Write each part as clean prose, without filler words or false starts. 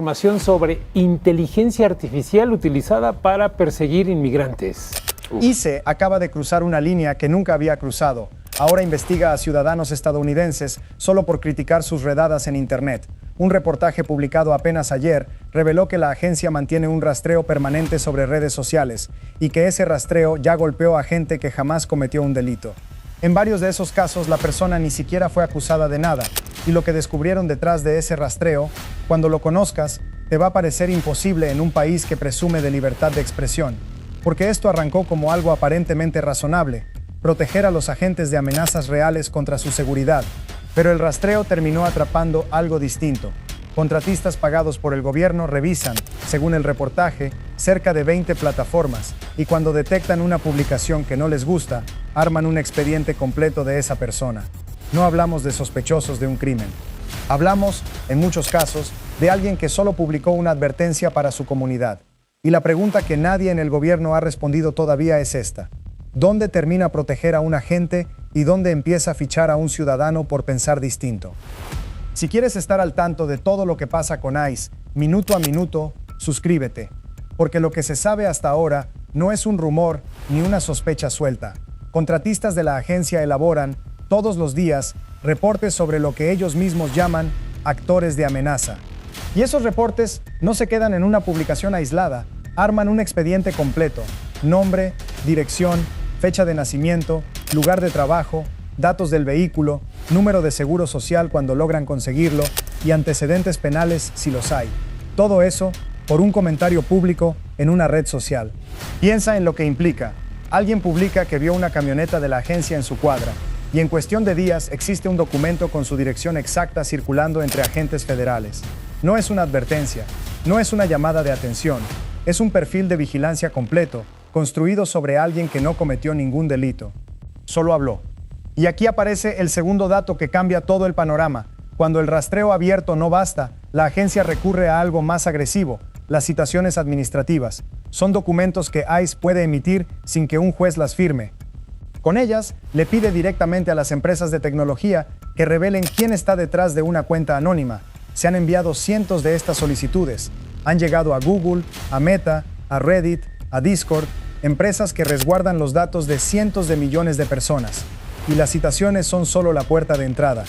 Información sobre inteligencia artificial utilizada para perseguir inmigrantes. ICE acaba de cruzar una línea que nunca había cruzado. Ahora investiga a ciudadanos estadounidenses solo por criticar sus redadas en Internet. Un reportaje publicado apenas ayer reveló que la agencia mantiene un rastreo permanente sobre redes sociales y que ese rastreo ya golpeó a gente que jamás cometió un delito. En varios de esos casos la persona ni siquiera fue acusada de nada, y lo que descubrieron detrás de ese rastreo, cuando lo conozcas, te va a parecer imposible en un país que presume de libertad de expresión, porque esto arrancó como algo aparentemente razonable, proteger a los agentes de amenazas reales contra su seguridad, pero el rastreo terminó atrapando algo distinto. Contratistas pagados por el gobierno revisan, según el reportaje, cerca de 20 plataformas, y cuando detectan una publicación que no les gusta, arman un expediente completo de esa persona. No hablamos de sospechosos de un crimen. Hablamos, en muchos casos, de alguien que solo publicó una advertencia para su comunidad. Y la pregunta que nadie en el gobierno ha respondido todavía es esta: ¿dónde termina proteger a un agente y dónde empieza a fichar a un ciudadano por pensar distinto? Si quieres estar al tanto de todo lo que pasa con ICE, minuto a minuto, suscríbete, porque lo que se sabe hasta ahora no es un rumor ni una sospecha suelta. Contratistas de la agencia elaboran, todos los días, reportes sobre lo que ellos mismos llaman actores de amenaza. Y esos reportes no se quedan en una publicación aislada, arman un expediente completo: nombre, dirección, fecha de nacimiento, lugar de trabajo, datos del vehículo, número de seguro social cuando logran conseguirlo y antecedentes penales si los hay. Todo eso por un comentario público en una red social. Piensa en lo que implica. Alguien publica que vio una camioneta de la agencia en su cuadra y en cuestión de días existe un documento con su dirección exacta circulando entre agentes federales. No es una advertencia, no es una llamada de atención, es un perfil de vigilancia completo, construido sobre alguien que no cometió ningún delito. Solo habló. Y aquí aparece el segundo dato que cambia todo el panorama. Cuando el rastreo abierto no basta, la agencia recurre a algo más agresivo: las citaciones administrativas. Son documentos que ICE puede emitir sin que un juez las firme. Con ellas, le pide directamente a las empresas de tecnología que revelen quién está detrás de una cuenta anónima. Se han enviado cientos de estas solicitudes. Han llegado a Google, a Meta, a Reddit, a Discord, empresas que resguardan los datos de cientos de millones de personas. Y las citaciones son solo la puerta de entrada.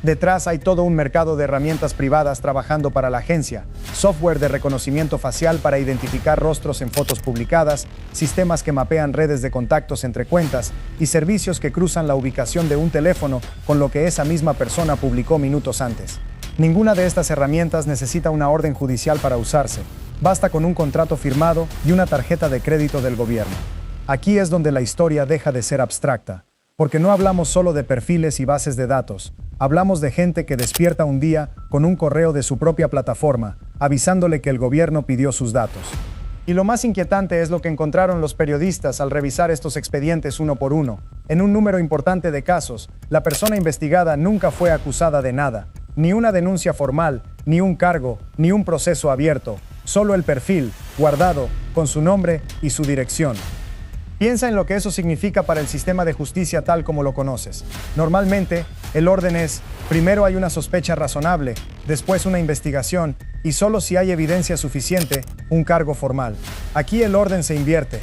Detrás hay todo un mercado de herramientas privadas trabajando para la agencia: software de reconocimiento facial para identificar rostros en fotos publicadas, sistemas que mapean redes de contactos entre cuentas y servicios que cruzan la ubicación de un teléfono con lo que esa misma persona publicó minutos antes. Ninguna de estas herramientas necesita una orden judicial para usarse. Basta con un contrato firmado y una tarjeta de crédito del gobierno. Aquí es donde la historia deja de ser abstracta. Porque no hablamos solo de perfiles y bases de datos, hablamos de gente que despierta un día con un correo de su propia plataforma, avisándole que el gobierno pidió sus datos. Y lo más inquietante es lo que encontraron los periodistas al revisar estos expedientes uno por uno. En un número importante de casos, la persona investigada nunca fue acusada de nada, ni una denuncia formal, ni un cargo, ni un proceso abierto, solo el perfil, guardado, con su nombre y su dirección. Piensa en lo que eso significa para el sistema de justicia tal como lo conoces. Normalmente, el orden es: primero hay una sospecha razonable, después una investigación y solo si hay evidencia suficiente, un cargo formal. Aquí el orden se invierte.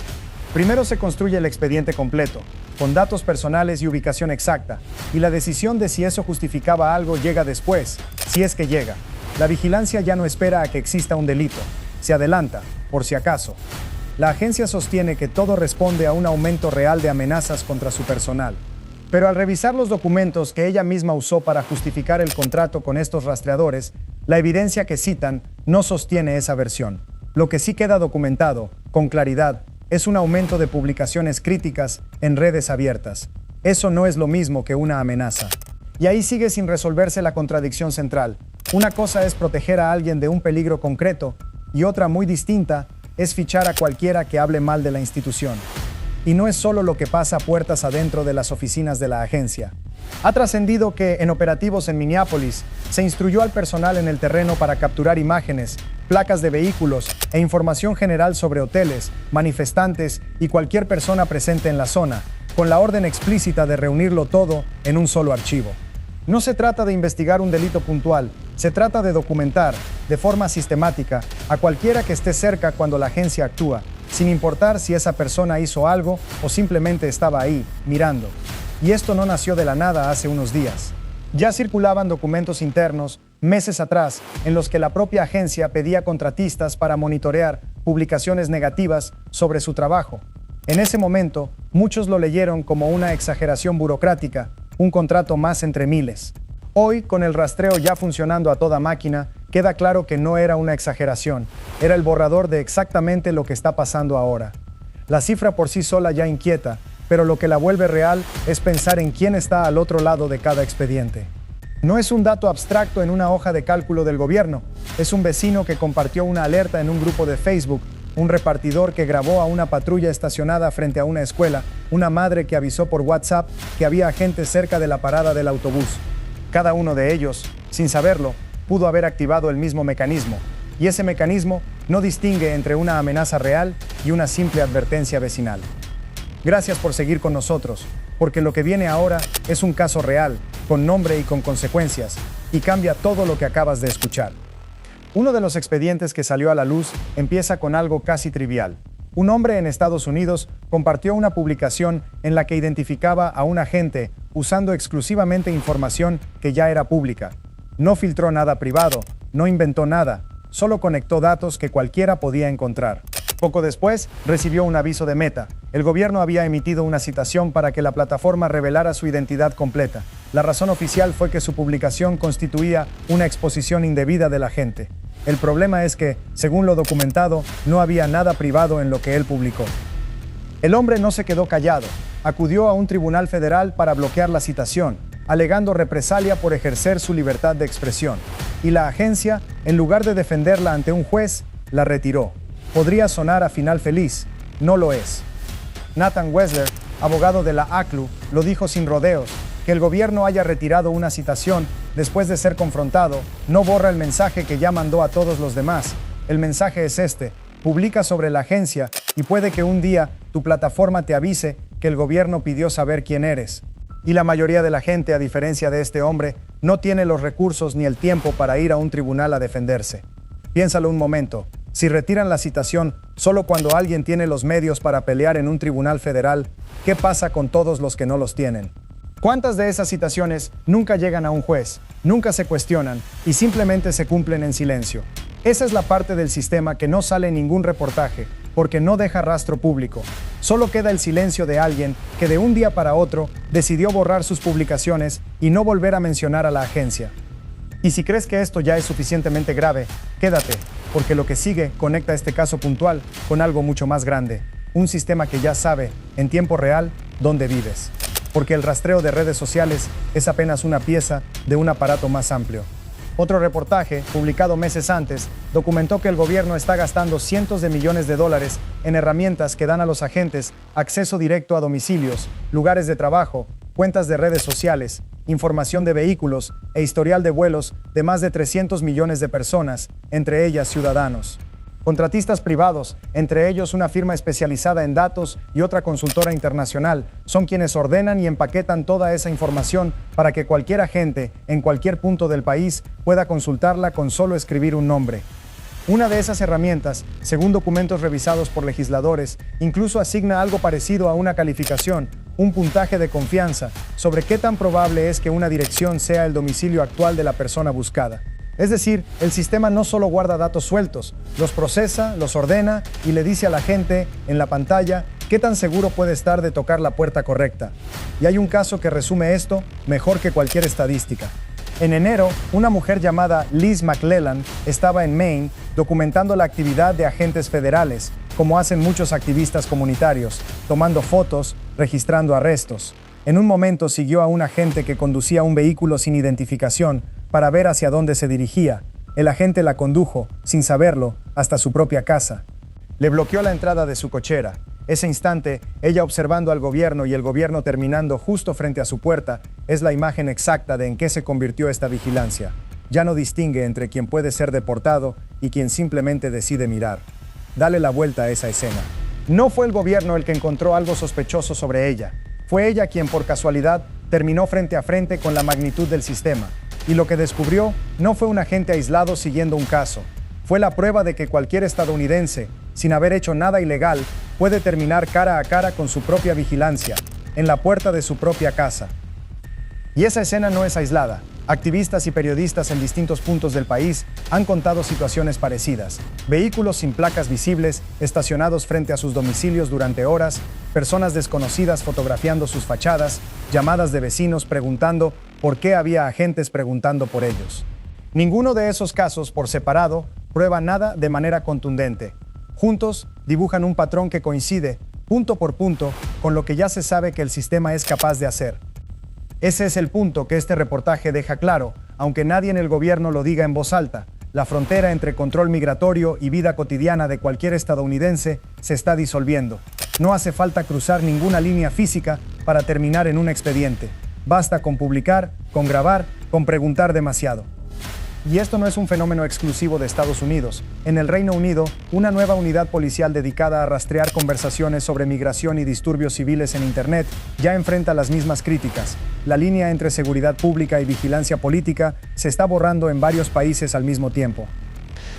Primero se construye el expediente completo, con datos personales y ubicación exacta, y la decisión de si eso justificaba algo llega después, si es que llega. La vigilancia ya no espera a que exista un delito, se adelanta, por si acaso. La agencia sostiene que todo responde a un aumento real de amenazas contra su personal. Pero al revisar los documentos que ella misma usó para justificar el contrato con estos rastreadores, la evidencia que citan no sostiene esa versión. Lo que sí queda documentado, con claridad, es un aumento de publicaciones críticas en redes abiertas. Eso no es lo mismo que una amenaza. Y ahí sigue sin resolverse la contradicción central. Una cosa es proteger a alguien de un peligro concreto, y otra muy distinta es fichar a cualquiera que hable mal de la institución. Y no es solo lo que pasa puertas adentro de las oficinas de la agencia. Ha trascendido que en operativos en Minneapolis se instruyó al personal en el terreno para capturar imágenes, placas de vehículos e información general sobre hoteles, manifestantes y cualquier persona presente en la zona, con la orden explícita de reunirlo todo en un solo archivo. No se trata de investigar un delito puntual, se trata de documentar, de forma sistemática, a cualquiera que esté cerca cuando la agencia actúa, sin importar si esa persona hizo algo o simplemente estaba ahí, mirando. Y esto no nació de la nada hace unos días. Ya circulaban documentos internos, meses atrás, en los que la propia agencia pedía contratistas para monitorear publicaciones negativas sobre su trabajo. En ese momento, muchos lo leyeron como una exageración burocrática, un contrato más entre miles. Hoy, con el rastreo ya funcionando a toda máquina, queda claro que no era una exageración, era el borrador de exactamente lo que está pasando ahora. La cifra por sí sola ya inquieta, pero lo que la vuelve real es pensar en quién está al otro lado de cada expediente. No es un dato abstracto en una hoja de cálculo del gobierno, es un vecino que compartió una alerta en un grupo de Facebook, un repartidor que grabó a una patrulla estacionada frente a una escuela, una madre que avisó por WhatsApp que había agentes cerca de la parada del autobús. Cada uno de ellos, sin saberlo, pudo haber activado el mismo mecanismo, y ese mecanismo no distingue entre una amenaza real y una simple advertencia vecinal. Gracias por seguir con nosotros, porque lo que viene ahora es un caso real, con nombre y con consecuencias, y cambia todo lo que acabas de escuchar. Uno de los expedientes que salió a la luz empieza con algo casi trivial. Un hombre en Estados Unidos compartió una publicación en la que identificaba a un agente usando exclusivamente información que ya era pública. No filtró nada privado, no inventó nada, solo conectó datos que cualquiera podía encontrar. Poco después, recibió un aviso de Meta. El gobierno había emitido una citación para que la plataforma revelara su identidad completa. La razón oficial fue que su publicación constituía una exposición indebida del agente. El problema es que, según lo documentado, no había nada privado en lo que él publicó. El hombre no se quedó callado. Acudió a un tribunal federal para bloquear la citación, alegando represalia por ejercer su libertad de expresión. Y la agencia, en lugar de defenderla ante un juez, la retiró. Podría sonar a final feliz, no lo es. Nathan Wessler, abogado de la ACLU, lo dijo sin rodeos: que el gobierno haya retirado una citación después de ser confrontado no borra el mensaje que ya mandó a todos los demás. El mensaje es este: publica sobre la agencia y puede que un día tu plataforma te avise que el gobierno pidió saber quién eres. Y la mayoría de la gente, a diferencia de este hombre, no tiene los recursos ni el tiempo para ir a un tribunal a defenderse. Piénsalo un momento. Si retiran la citación solo cuando alguien tiene los medios para pelear en un tribunal federal, ¿qué pasa con todos los que no los tienen? ¿Cuántas de esas citaciones nunca llegan a un juez, nunca se cuestionan y simplemente se cumplen en silencio? Esa es la parte del sistema que no sale en ningún reportaje, porque no deja rastro público. Solo queda el silencio de alguien que de un día para otro decidió borrar sus publicaciones y no volver a mencionar a la agencia. Y si crees que esto ya es suficientemente grave, quédate, porque lo que sigue conecta este caso puntual con algo mucho más grande, un sistema que ya sabe, en tiempo real, dónde vives. Porque el rastreo de redes sociales es apenas una pieza de un aparato más amplio. Otro reportaje, publicado meses antes, documentó que el gobierno está gastando cientos de millones de dólares en herramientas que dan a los agentes acceso directo a domicilios, lugares de trabajo, cuentas de redes sociales, información de vehículos e historial de vuelos de más de 300 millones de personas, entre ellas ciudadanos. Contratistas privados, entre ellos una firma especializada en datos y otra consultora internacional, son quienes ordenan y empaquetan toda esa información para que cualquier agente, en cualquier punto del país, pueda consultarla con solo escribir un nombre. Una de esas herramientas, según documentos revisados por legisladores, incluso asigna algo parecido a una calificación, un puntaje de confianza, sobre qué tan probable es que una dirección sea el domicilio actual de la persona buscada. Es decir, el sistema no solo guarda datos sueltos, los procesa, los ordena y le dice a la gente en la pantalla qué tan seguro puede estar de tocar la puerta correcta. Y hay un caso que resume esto mejor que cualquier estadística. En enero, una mujer llamada Liz McClellan estaba en Maine documentando la actividad de agentes federales, como hacen muchos activistas comunitarios, tomando fotos, registrando arrestos. En un momento siguió a un agente que conducía un vehículo sin identificación para ver hacia dónde se dirigía. El agente la condujo, sin saberlo, hasta su propia casa. Le bloqueó la entrada de su cochera. Ese instante, ella observando al gobierno y el gobierno terminando justo frente a su puerta, es la imagen exacta de en qué se convirtió esta vigilancia. Ya no distingue entre quien puede ser deportado y quien simplemente decide mirar. Dale la vuelta a esa escena. No fue el gobierno el que encontró algo sospechoso sobre ella. Fue ella quien por casualidad terminó frente a frente con la magnitud del sistema. Y lo que descubrió no fue un agente aislado siguiendo un caso. Fue la prueba de que cualquier estadounidense, sin haber hecho nada ilegal, puede terminar cara a cara con su propia vigilancia, en la puerta de su propia casa. Y esa escena no es aislada. Activistas y periodistas en distintos puntos del país han contado situaciones parecidas. Vehículos sin placas visibles, estacionados frente a sus domicilios durante horas, personas desconocidas fotografiando sus fachadas, llamadas de vecinos preguntando por qué había agentes preguntando por ellos. Ninguno de esos casos, por separado, prueba nada de manera contundente. Juntos, dibujan un patrón que coincide, punto por punto, con lo que ya se sabe que el sistema es capaz de hacer. Ese es el punto que este reportaje deja claro, aunque nadie en el gobierno lo diga en voz alta. La frontera entre control migratorio y vida cotidiana de cualquier estadounidense se está disolviendo. No hace falta cruzar ninguna línea física para terminar en un expediente. Basta con publicar, con grabar, con preguntar demasiado. Y esto no es un fenómeno exclusivo de Estados Unidos. En el Reino Unido, una nueva unidad policial dedicada a rastrear conversaciones sobre migración y disturbios civiles en Internet ya enfrenta las mismas críticas. La línea entre seguridad pública y vigilancia política se está borrando en varios países al mismo tiempo.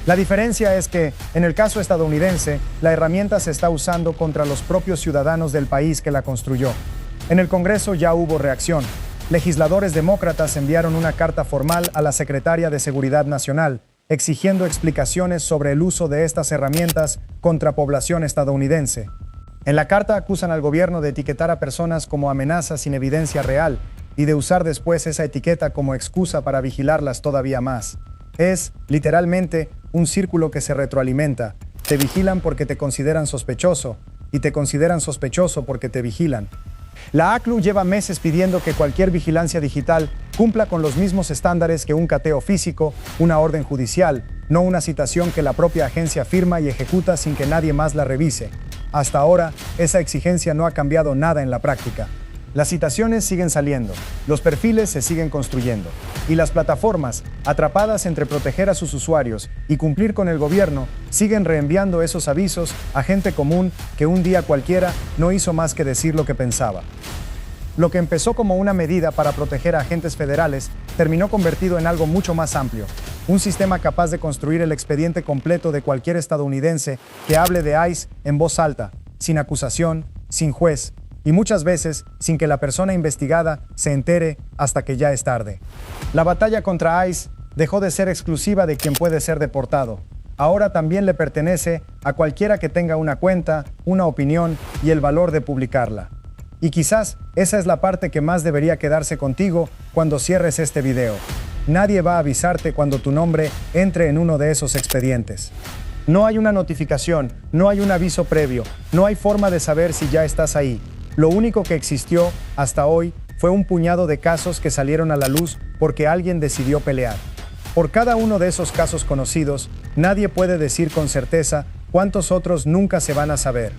La diferencia es que, en el caso estadounidense, la herramienta se está usando contra los propios ciudadanos del país que la construyó. En el Congreso ya hubo reacción. Legisladores demócratas enviaron una carta formal a la Secretaria de Seguridad Nacional, exigiendo explicaciones sobre el uso de estas herramientas contra población estadounidense. En la carta acusan al gobierno de etiquetar a personas como amenazas sin evidencia real y de usar después esa etiqueta como excusa para vigilarlas todavía más. Es, literalmente, un círculo que se retroalimenta. Te vigilan porque te consideran sospechoso y te consideran sospechoso porque te vigilan. La ACLU lleva meses pidiendo que cualquier vigilancia digital cumpla con los mismos estándares que un cateo físico, una orden judicial, no una citación que la propia agencia firma y ejecuta sin que nadie más la revise. Hasta ahora, esa exigencia no ha cambiado nada en la práctica. Las citaciones siguen saliendo, los perfiles se siguen construyendo, y las plataformas, atrapadas entre proteger a sus usuarios y cumplir con el gobierno, siguen reenviando esos avisos a gente común que un día cualquiera no hizo más que decir lo que pensaba. Lo que empezó como una medida para proteger a agentes federales terminó convertido en algo mucho más amplio, un sistema capaz de construir el expediente completo de cualquier estadounidense que hable de ICE en voz alta, sin acusación, sin juez, y muchas veces sin que la persona investigada se entere hasta que ya es tarde. La batalla contra ICE dejó de ser exclusiva de quien puede ser deportado. Ahora también le pertenece a cualquiera que tenga una cuenta, una opinión y el valor de publicarla. Y quizás esa es la parte que más debería quedarse contigo cuando cierres este video. Nadie va a avisarte cuando tu nombre entre en uno de esos expedientes. No hay una notificación, no hay un aviso previo, no hay forma de saber si ya estás ahí. Lo único que existió hasta hoy fue un puñado de casos que salieron a la luz porque alguien decidió pelear. Por cada uno de esos casos conocidos, nadie puede decir con certeza cuántos otros nunca se van a saber.